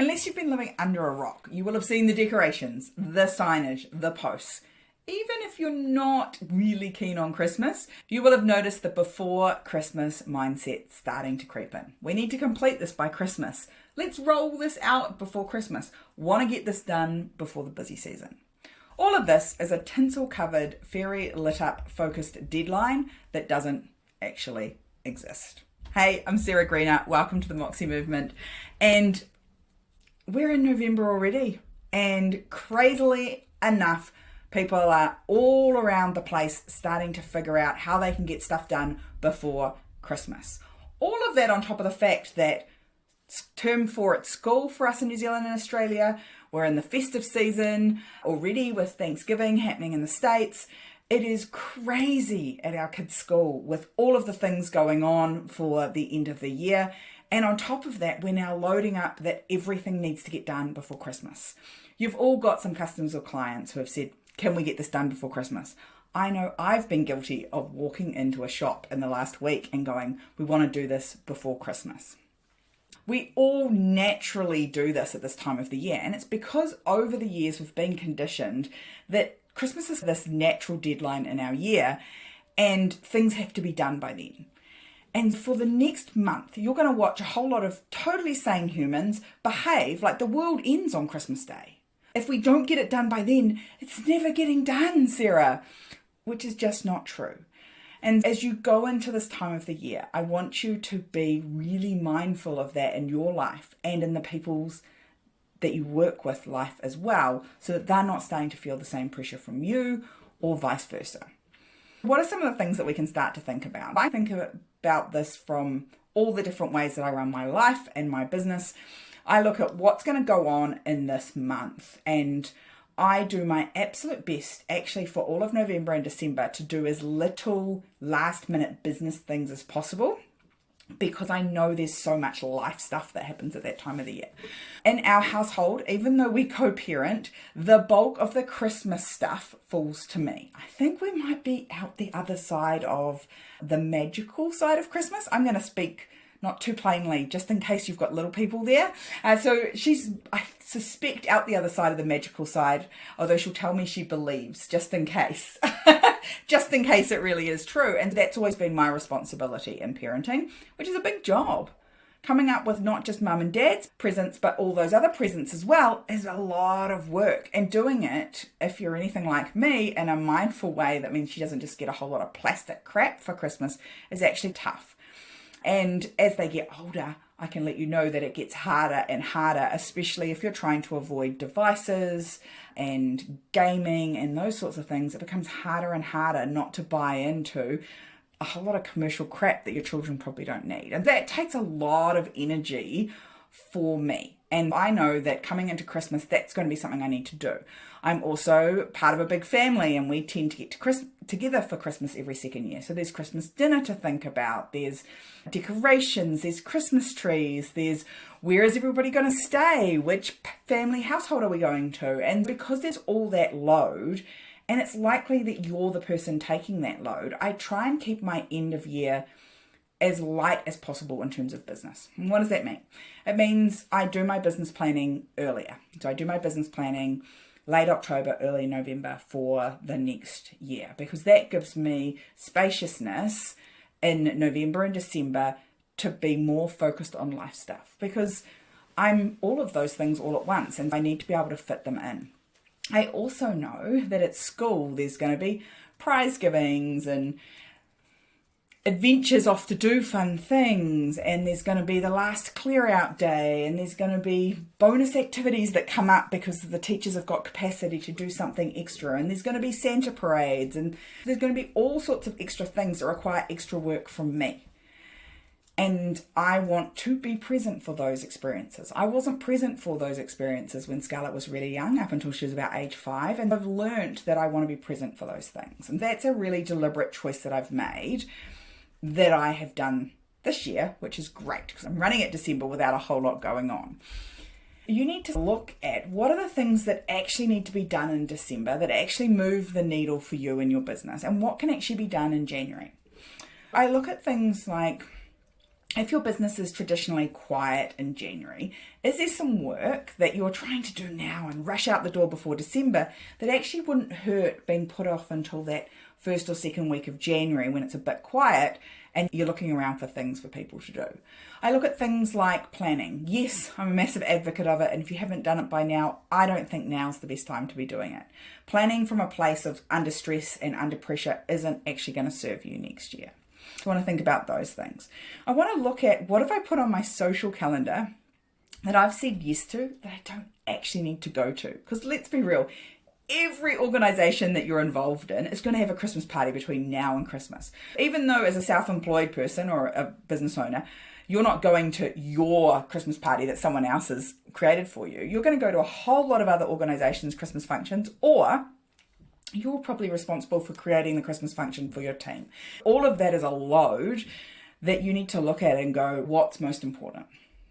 Unless you've been living under a rock, you will have seen the decorations, the signage, the posts. Even if you're not really keen on Christmas, you will have noticed the before Christmas mindset starting to creep in. We need to complete this by Christmas. Let's roll this out before Christmas. Want to get this done before the busy season. All of this is a tinsel-covered, fairy lit-up, focused deadline that doesn't actually exist. Hey, I'm Sarah Greener. Welcome to the Moxie Movement. And we're in November already. And crazily enough, people are all around the place starting to figure out how they can get stuff done before Christmas. All of that on top of the fact that it's term 4 at school for us in New Zealand and Australia. We're in the festive season already with Thanksgiving happening in the States. It is crazy at our kids' school with all of the things going on for the end of the year. And on top of that, we're now loading up that everything needs to get done before Christmas. You've all got some customers or clients who have said, can we get this done before Christmas? I know I've been guilty of walking into a shop in the last week and going, we want to do this before Christmas. We all naturally do this at this time of the year, and it's because over the years we've been conditioned that Christmas is this natural deadline in our year and things have to be done by then. And for the next month, you're going to watch a whole lot of totally sane humans behave like the world ends on Christmas Day. If we don't get it done by then, it's never getting done, Sarah, which is just not true. And as you go into this time of the year, I want you to be really mindful of that in your life and in the people's that you work with life as well, so that they're not starting to feel the same pressure from you or vice versa. What are some of the things that we can start to think about? I think about this from all the different ways that I run my life and my business. I look at what's going to go on in this month, and I do my absolute best actually for all of November and December to do as little last minute business things as possible, because I know there's so much life stuff that happens at that time of the year. In our household, even though we co-parent, the bulk of the Christmas stuff falls to me. I think we might be out the other side of the magical side of Christmas. I'm going to speak not too plainly, just in case you've got little people there. So she's, I suspect, out the other side of the magical side, although she'll tell me she believes, just in case. Just in case it really is true. And that's always been my responsibility in parenting, which is a big job. Coming up with not just mum and dad's presents, but all those other presents as well is a lot of work. And doing it, if you're anything like me, in a mindful way, that means she doesn't just get a whole lot of plastic crap for Christmas, is actually tough. And as they get older, I can let you know that it gets harder and harder, especially if you're trying to avoid devices and gaming and those sorts of things. It becomes harder and harder not to buy into a whole lot of commercial crap that your children probably don't need. And that takes a lot of energy for me. And I know that coming into Christmas, that's going to be something I need to do. I'm also part of a big family, and we tend to get together for Christmas every second year. So there's Christmas dinner to think about. There's decorations, there's Christmas trees, there's where is everybody going to stay? Which family household are we going to? And because there's all that load, and it's likely that you're the person taking that load, I try and keep my end of year as light as possible in terms of business. And what does that mean? It means I do my business planning earlier. So I do my business planning late October, early November for the next year, because that gives me spaciousness in November and December to be more focused on life stuff, because I'm all of those things all at once and I need to be able to fit them in. I also know that at school there's going to be prize givings and adventures off to do fun things, and there's going to be the last clear out day, and there's going to be bonus activities that come up because the teachers have got capacity to do something extra, and there's going to be Santa parades, and there's going to be all sorts of extra things that require extra work from me. And I want to be present for those experiences. I wasn't present for those experiences when Scarlett was really young, up until she was about age 5, and I've learned that I want to be present for those things. And that's a really deliberate choice that I've made, that I have done this year, which is great because I'm running it December without a whole lot going on. You need to look at what are the things that actually need to be done in December that actually move the needle for you in your business, and what can actually be done in January. I look at things like If your business is traditionally quiet in January, is there some work that you're trying to do now and rush out the door before December that actually wouldn't hurt being put off until that first or second week of January when it's a bit quiet and you're looking around for things for people to do? I look at things like planning. Yes, I'm a massive advocate of it, and if you haven't done it by now, I don't think now's the best time to be doing it. Planning from a place of under stress and under pressure isn't actually going to serve you next year. I want to think about those things. I want to look at what have I put on my social calendar that I've said yes to that I don't actually need to go to. Because let's be real, every organization that you're involved in is going to have a Christmas party between now and Christmas. Even though as a self-employed person or a business owner, you're not going to your Christmas party that someone else has created for you. You're going to go to a whole lot of other organizations' Christmas functions, or you're probably responsible for creating the Christmas function for your team. All of that is a load that you need to look at and go, what's most important?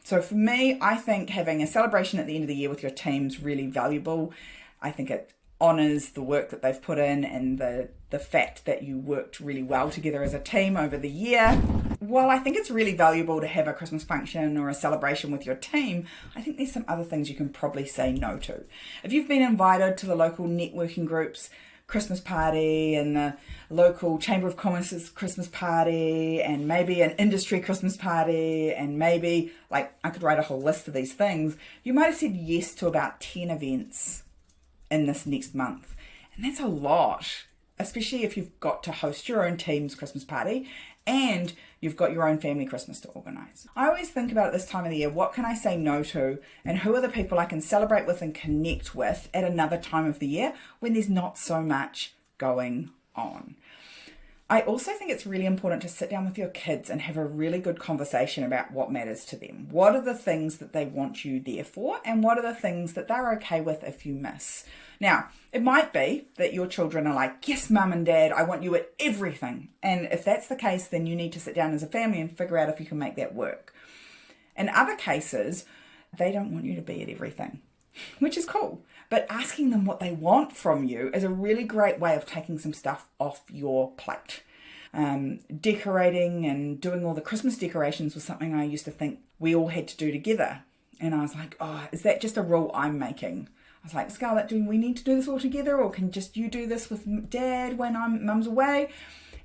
So for me, I think having a celebration at the end of the year with your team's really valuable. I think it honours the work that they've put in and the fact that you worked really well together as a team over the year. While I think it's really valuable to have a Christmas function or a celebration with your team, I think there's some other things you can probably say no to. If you've been invited to the local networking groups Christmas party and the local Chamber of Commerce's Christmas party and maybe an industry Christmas party and maybe, like, I could write a whole list of these things, you might have said yes to about 10 events in this next month. And that's a lot, especially if you've got to host your own team's Christmas party and you've got your own family Christmas to organise. I always think about at this time of the year, what can I say no to and who are the people I can celebrate with and connect with at another time of the year when there's not so much going on. I also think it's really important to sit down with your kids and have a really good conversation about what matters to them. What are the things that they want you there for, and what are the things that they're okay with if you miss? Now, it might be that your children are like, yes, mum and dad, I want you at everything. And if that's the case, then you need to sit down as a family and figure out if you can make that work. In other cases, they don't want you to be at everything, which is cool. But asking them what they want from you is a really great way of taking some stuff off your plate. Decorating and doing all the Christmas decorations was something I used to think we all had to do together. And I was like, oh, is that just a rule I'm making? I was like, Scarlett, do we need to do this all together, or can just you do this with Dad when Mum's away?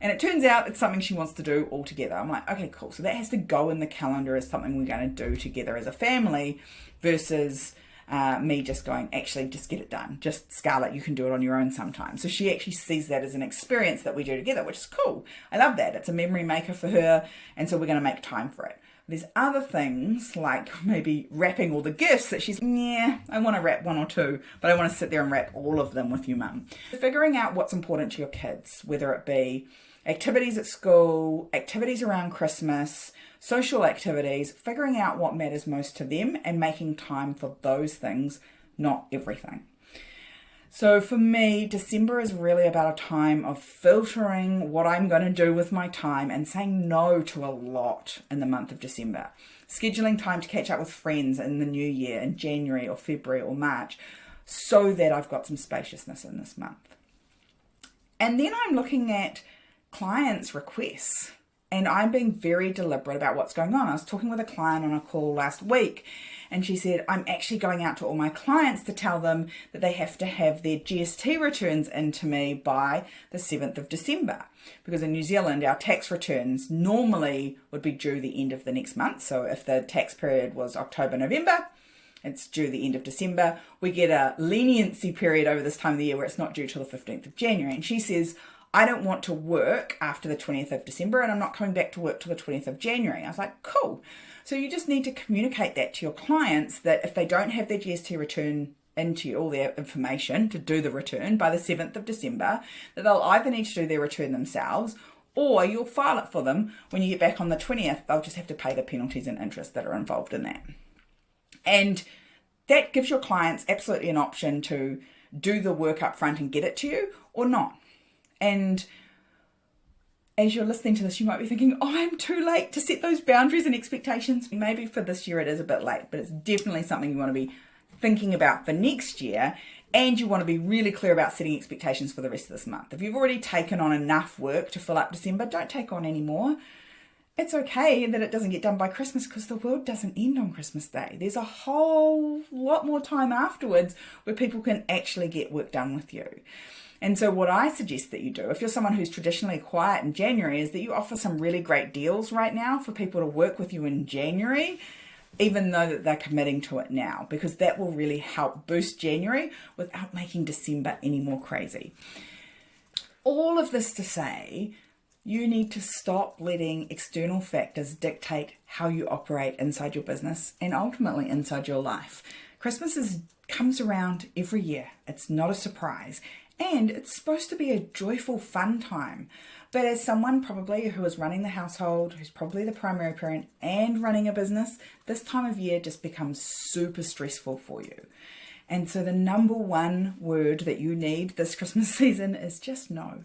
And it turns out it's something she wants to do all together. I'm like, okay, cool. So that has to go in the calendar as something we're going to do together as a family versus me just going, actually, just get it done. Just, Scarlett, you can do it on your own sometime. So she actually sees that as an experience that we do together, which is cool. I love that. It's a memory maker for her. And so we're going to make time for it. There's other things like maybe wrapping all the gifts that she's, yeah, I want to wrap one or two, but I want to sit there and wrap all of them with you, Mum. Figuring out what's important to your kids, whether it be activities at school, activities around Christmas, social activities, figuring out what matters most to them and making time for those things, not everything. So for me, December is really about a time of filtering what I'm going to do with my time and saying no to a lot in the month of December. Scheduling time to catch up with friends in the new year in January or February or March so that I've got some spaciousness in this month. And then I'm looking at clients' requests. And I'm being very deliberate about what's going on. I was talking with a client on a call last week, and she said, I'm actually going out to all my clients to tell them that they have to have their GST returns into me by the 7th of December. Because in New Zealand, our tax returns normally would be due the end of the next month. So if the tax period was October, November, it's due the end of December. We get a leniency period over this time of the year where it's not due till the 15th of January. And she says, I don't want to work after the 20th of December and I'm not coming back to work till the 20th of January. I was like, cool. So you just need to communicate that to your clients that if they don't have their GST return into you, all their information to do the return by the 7th of December, that they'll either need to do their return themselves or you'll file it for them when you get back on the 20th. They'll just have to pay the penalties and interest that are involved in that. And that gives your clients absolutely an option to do the work up front and get it to you or not. And as you're listening to this, you might be thinking, oh, I'm too late to set those boundaries and expectations. Maybe for this year it is a bit late, but it's definitely something you want to be thinking about for next year. And you want to be really clear about setting expectations for the rest of this month. If you've already taken on enough work to fill up December, don't take on any more. it's okay that it doesn't get done by Christmas, because the world doesn't end on Christmas Day. There's a whole lot more time afterwards where people can actually get work done with you. And so what I suggest that you do, if you're someone who's traditionally quiet in January, is that you offer some really great deals right now for people to work with you in January, even though that they're committing to it now, because that will really help boost January without making December any more crazy. All of this to say, you need to stop letting external factors dictate how you operate inside your business and ultimately inside your life. Christmas comes around every year. It's not a surprise. And it's supposed to be a joyful, fun time. But as someone probably who is running the household, who's probably the primary parent and running a business, this time of year just becomes super stressful for you. And so the number one word that you need this Christmas season is just no.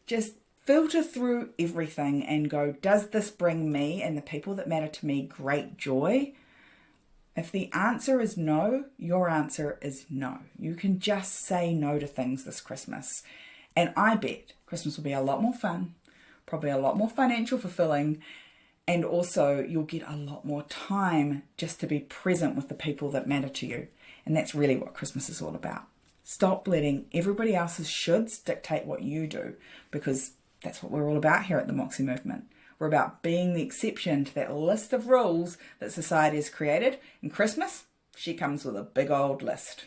Just filter through everything and go, does this bring me and the people that matter to me great joy? If the answer is no, your answer is no. You can just say no to things this Christmas. And I bet Christmas will be a lot more fun, probably a lot more financial fulfilling, and also you'll get a lot more time just to be present with the people that matter to you. And that's really what Christmas is all about. Stop letting everybody else's shoulds dictate what you do, because that's what we're all about here at the Moxie Movement. We're about being the exception to that list of rules that society has created. And Christmas, she comes with a big old list.